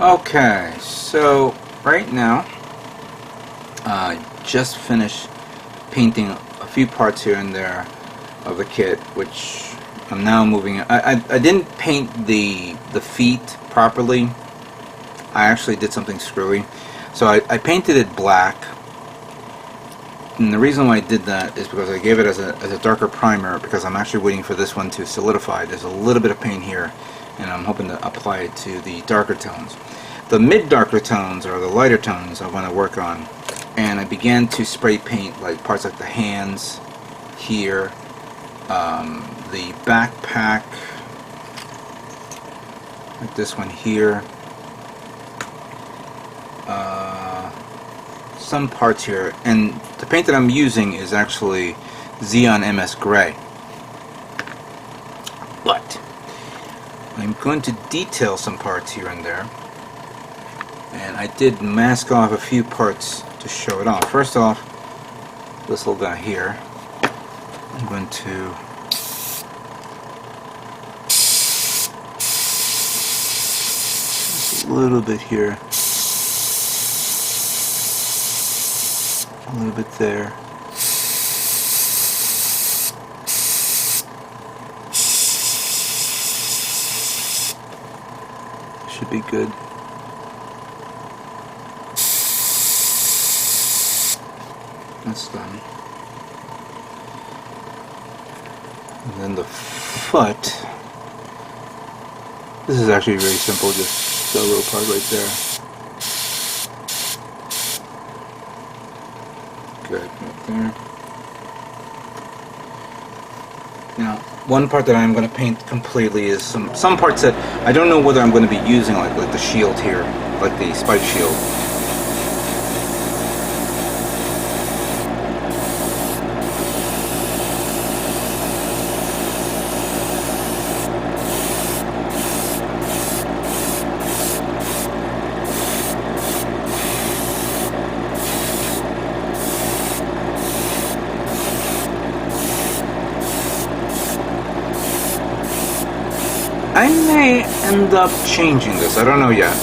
Okay, so right now I just finished painting a few parts here and there of the kit, which I'm now moving. I didn't paint the feet properly. I actually did something screwy. So I painted it black, and the reason why I did that is because I gave it as a darker primer, because I'm actually waiting for this one to solidify. There's a little bit of paint here, and I'm hoping to apply it to the darker tones. The mid-darker tones, or the lighter tones, I want to work on. And I began to spray paint like parts like the hands here, the backpack, like this one here, some parts here. And the paint that I'm using is actually Xeon MS Gray. But I'm going to detail some parts here and there. And I did mask off a few parts to show it off. First off, this little guy here, I'm going to just a little bit here, a little bit there. Should be good. That's done. And then the foot. This is actually very simple, just a little part right there. Good, right there. Now, one part that I'm going to paint completely is some parts that I don't know whether I'm going to be using, like the shield here, like the spike shield. I may end up changing this, I don't know yet.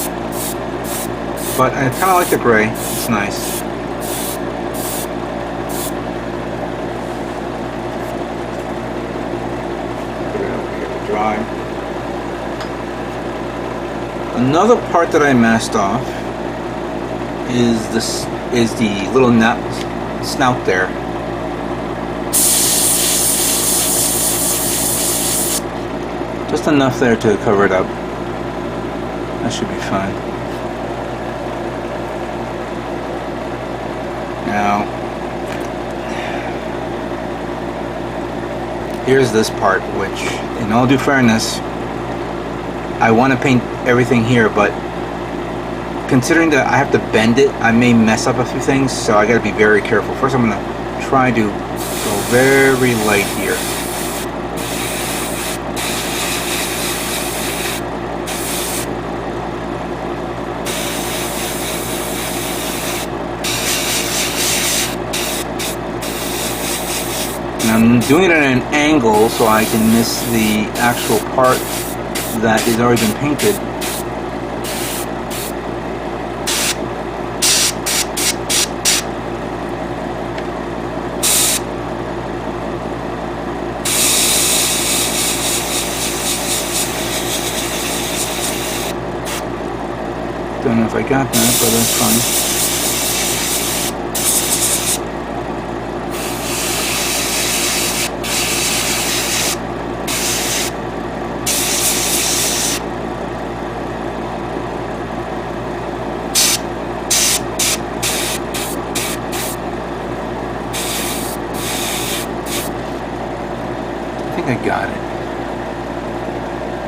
But I kind of like the gray, it's nice. Put it over here to dry. Another part that I masked off is the little snout there. Just enough there to cover it up. That should be fine. Now, here's this part, which, in all due fairness, I want to paint everything here, but considering that I have to bend it, I may mess up a few things, so I got to be very careful. First, I'm going to try to go very light here. I'm doing it at an angle so I can miss the actual part that has already been painted. Don't know if I got that, but that's fine. I got it.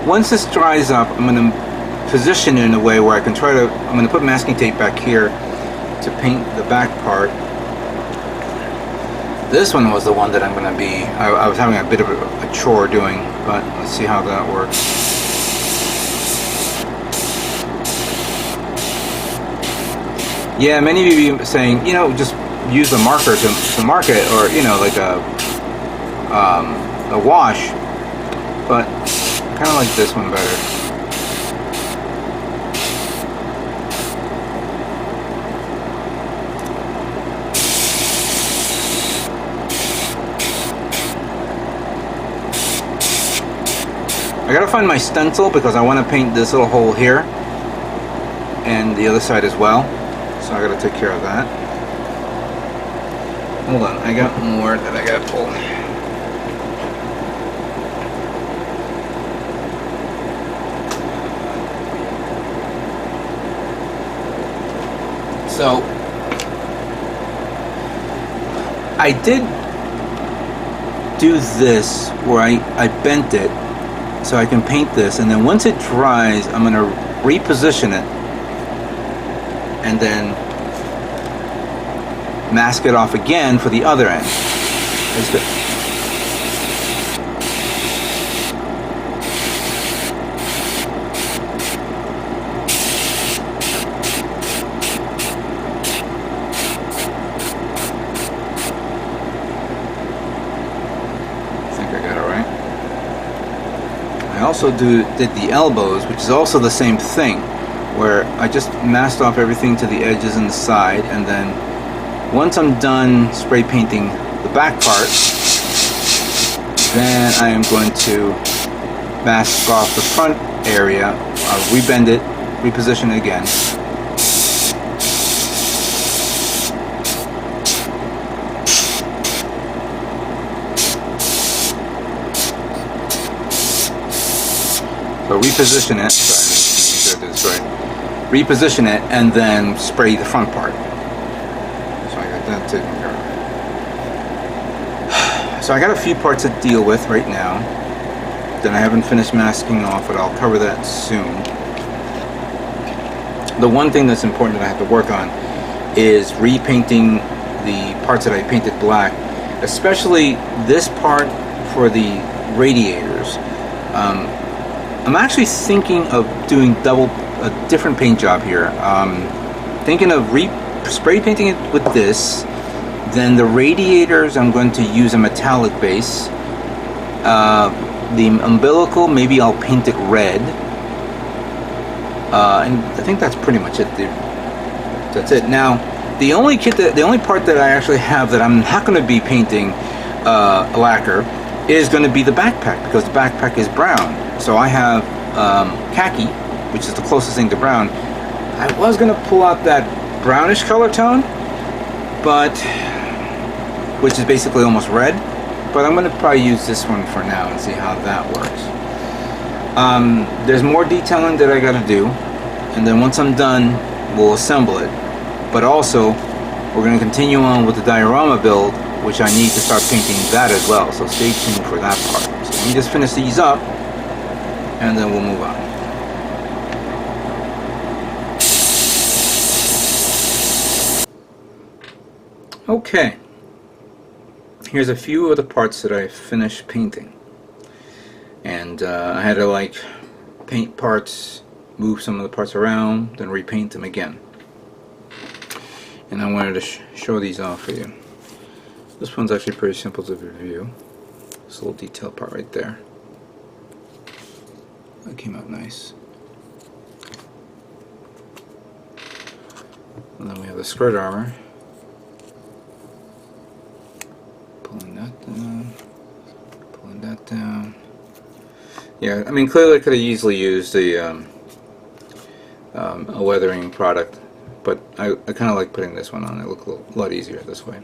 Once this dries up, I'm going to position it in a way where I'm going to put masking tape back here to paint the back part. This one was the one that I'm going to be, I was having a bit of a chore doing, but let's see how that works. Yeah, many of you saying, you know, just use a marker to mark it, or, you know, like a wash, but I kind of like this one better. I gotta find my stencil because I want to paint this little hole here and the other side as well. So I gotta take care of that. Hold on, I got more that I gotta pull. So I did do this where I bent it so I can paint this, and then once it dries I'm going to reposition it and then mask it off again for the other end. That's good. I also did the elbows, which is also the same thing, where I just masked off everything to the edges and the side, and then once I'm done spray painting the back part, then I am going to mask off the front area, rebend it, reposition it again. So reposition it, sorry, make sure I do this right. Reposition it and then spray the front part. So I got that taken care of. So I got a few parts to deal with right now. Then I haven't finished masking off, but I'll cover that soon. The one thing that's important that I have to work on is repainting the parts that I painted black, especially this part for the radiators. I'm actually thinking of doing a different paint job here. Thinking of spray painting it with this. Then the radiators, I'm going to use a metallic base. The umbilical, maybe I'll paint it red. And I think that's pretty much it, dude. That's it. Now, the only part that I actually have that I'm not going to be painting lacquer is going to be the backpack, because the backpack is brown. So I have khaki, which is the closest thing to brown. I was going to pull out that brownish color tone, which is basically almost red, but I'm going to probably use this one for now and see how that works. There's more detailing that I got to do, and then once I'm done, we'll assemble it. But also, we're going to continue on with the diorama build, which I need to start painting that as well, so stay tuned for that part. So let me just finish these up, and then we'll move on. Okay, here's a few of the parts that I finished painting, and I had to paint parts, move some of the parts around, then repaint them again. And I wanted to show these off for you. This one's actually pretty simple to review. This little detail part right there. That came out nice. And then we have the skirt armor. Pulling that down. Pulling that down. Yeah, I mean, clearly I could have easily used a weathering product, but I kind of like putting this one on. It looks a lot easier this way.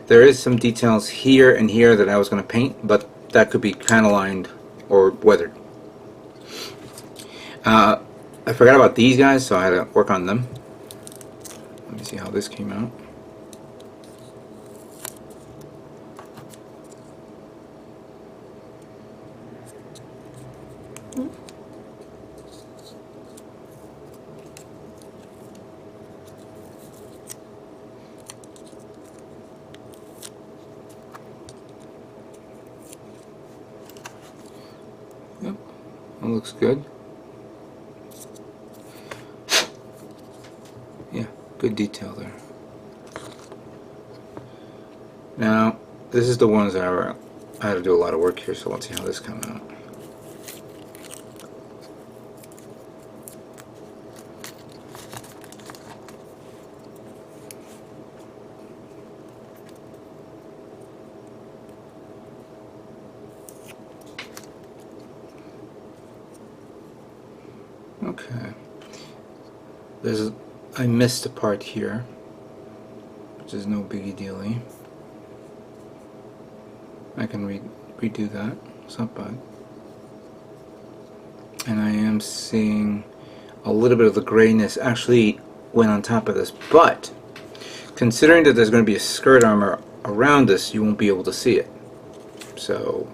There is some details here and here that I was going to paint, but that could be canalined or weathered. I forgot about these guys, so I had to work on them. Let me see how this came out. Yep, that looks good. Yeah, good detail there. Now, this is the ones that I had to do a lot of work here, so let's see how this comes out. Okay. I missed a part here, which is no biggie dealy. I can redo that. It's not bad. And I am seeing a little bit of the grayness actually went on top of this, but considering that there's going to be a skirt armor around this, you won't be able to see it. So,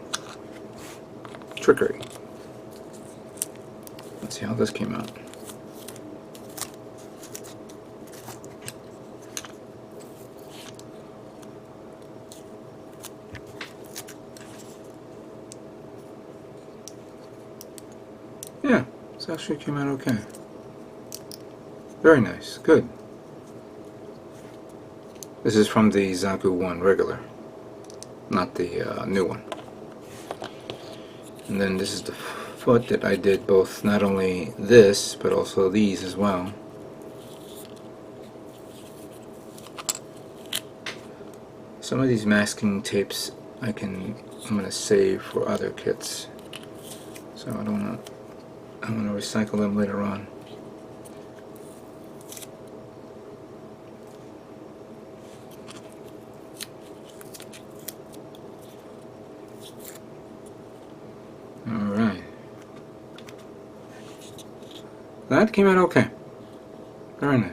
trickery. Let's see how this came out. Yeah, this actually came out okay. Very nice, good. This is from the Zaku 1 regular, not the new one. And then this is the foot that I did both, not only this, but also these as well. Some of these masking tapes I'm going to save for other kits. So I'm going to recycle them later on. Alright. That came out okay. Very nice.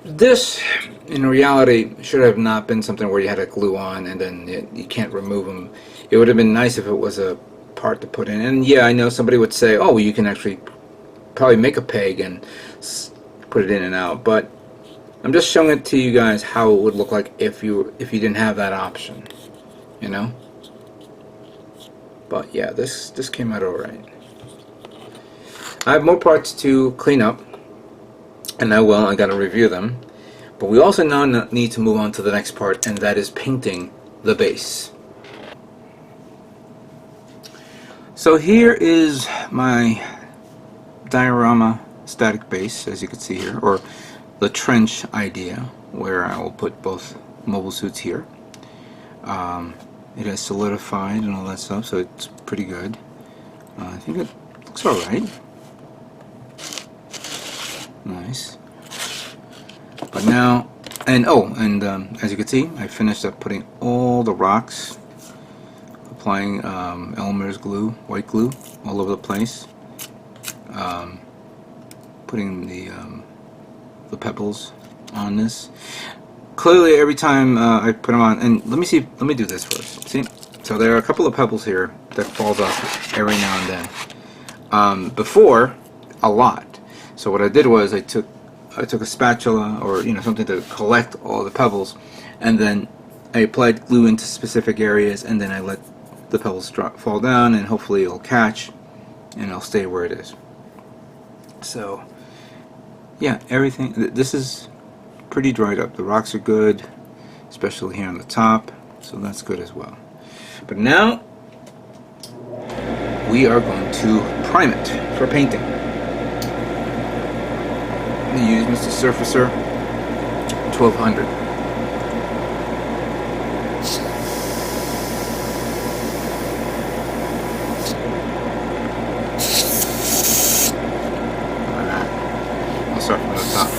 This, in reality, should have not been something where you had to glue on and then you can't remove them. It would have been nice if it was a part to put in. And yeah, I know somebody would say, oh, well, you can actually probably make a peg and put it in and out. But I'm just showing it to you guys how it would look like if you didn't have that option. You know? But yeah, this came out alright. I have more parts to clean up, and I gotta review them. But we also now need to move on to the next part, and that is painting the base. So here is my diorama static base, as you can see here, or the trench idea, where I will put both mobile suits here. It has solidified and all that stuff, so it's pretty good. I think it looks alright. Nice. But now, and as you can see, I finished up putting all the rocks, applying Elmer's glue, white glue, all over the place. Putting the pebbles on this. Clearly, every time I put them on, and let me do this first. See, so there are a couple of pebbles here that falls off every now and then. Before, a lot. So what I did was I took a spatula or something to collect all the pebbles, and then I applied glue into specific areas, and then I let the pebbles fall down, and hopefully it'll catch and it'll stay where it is. So yeah, everything. This is pretty dried up. The rocks are good, especially here on the top, so that's good as well. But now we are going to prime it for painting. I'm going to use Mr. Surfacer 1200. I'll start from the top.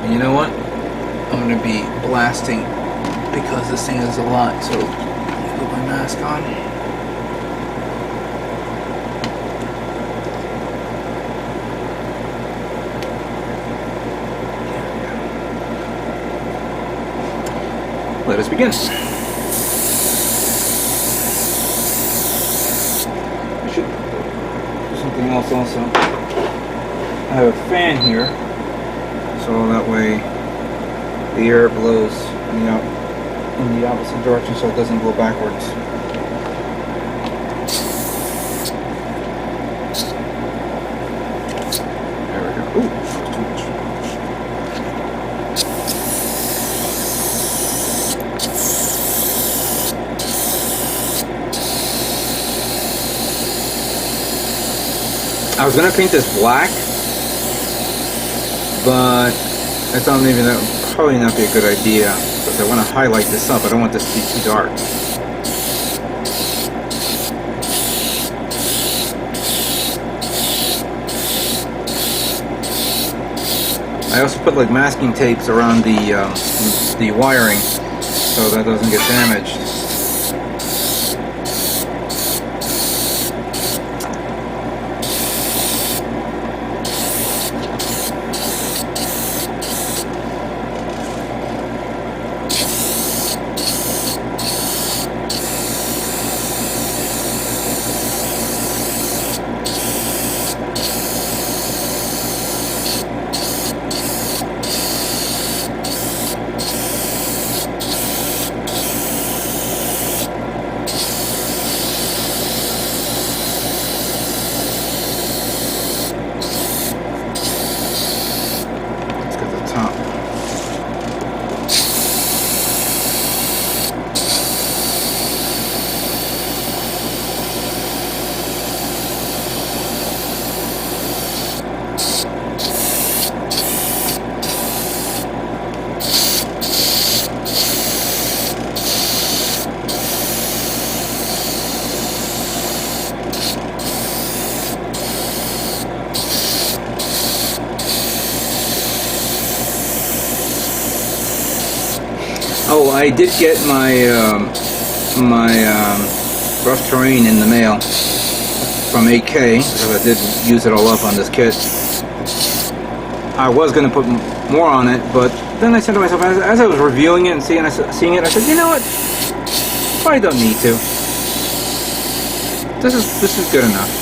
And you know what? I'm going to be blasting because this thing is a lot, so let me put my mask on. Let us begin. I should do something else also. I have a fan here, so that way the air blows in the opposite direction so it doesn't blow backwards. There we go. Ooh, that was too much. I was gonna paint this black, but I thought maybe that would probably not be a good idea because I want to highlight this up. I don't want this to be too dark. I also put like masking tapes around the wiring so that doesn't get damaged. Oh, I did get my rough terrain in the mail from 8K because I did use it all up on this kit. I was going to put more on it, but then I said to myself, as I was reviewing it and seeing it, I said, you know what? Probably don't need to. This is good enough.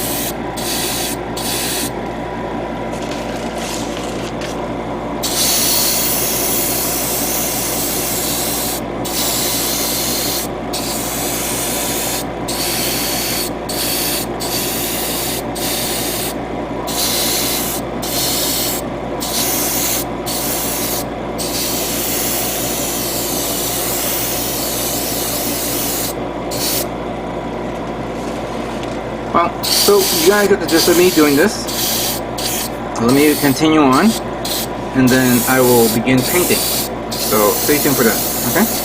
Well, so you guys get the gist of me doing this. Let me continue on, and then I will begin painting. So stay tuned for that, okay?